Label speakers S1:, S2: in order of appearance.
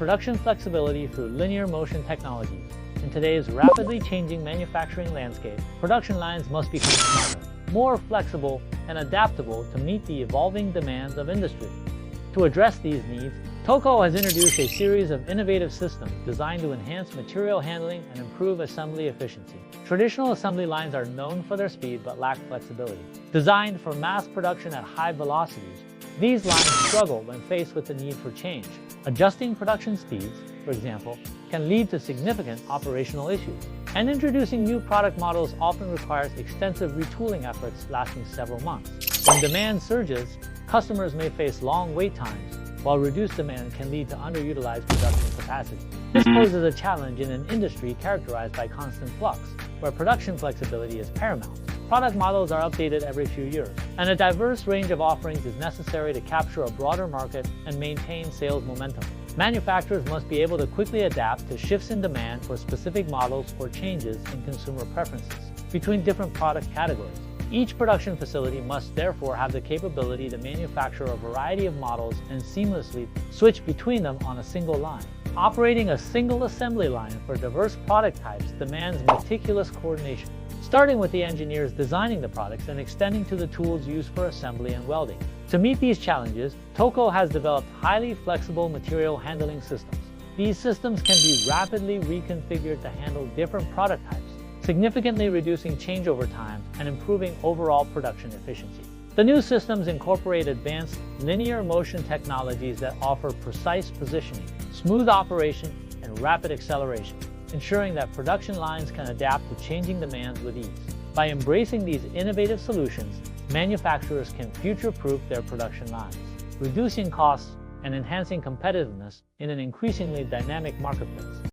S1: production flexibility through linear motion technologies. In today's rapidly changing manufacturing landscape, production lines must become smarter, more flexible, and adaptable to meet the evolving demands of industry. To address these needs, Toco has introduced a series of innovative systems designed to enhance material handling and improve assembly efficiency. Traditional assembly lines are known for their speed but lack flexibility. Designed for mass production at high velocities, these lines struggle when faced with the need for change. Adjusting production speeds, for example, can lead to significant operational issues. And introducing new product models often requires extensive retooling efforts lasting several months. When demand surges, customers may face long wait times, while reduced demand can lead to underutilized production capacity. This poses a challenge in an industry characterized by constant flux, where production flexibility is paramount. Product models are updated every few years, and a diverse range of offerings is necessary to capture a broader market and maintain sales momentum. Manufacturers must be able to quickly adapt to shifts in demand for specific models or changes in consumer preferences between different product categories. Each production facility must therefore have the capability to manufacture a variety of models and seamlessly switch between them on a single line. Operating a single assembly line for diverse product types demands meticulous coordination, starting with the engineers designing the products and extending to the tools used for assembly and welding. To meet these challenges, Toco has developed highly flexible material handling systems. These systems can be rapidly reconfigured to handle different product types, significantly reducing changeover time and improving overall production efficiency. The new systems incorporate advanced linear motion technologies that offer precise positioning, smooth operation, and rapid acceleration, ensuring that production lines can adapt to changing demands with ease. By embracing these innovative solutions, manufacturers can future-proof their production lines, reducing costs and enhancing competitiveness in an increasingly dynamic marketplace.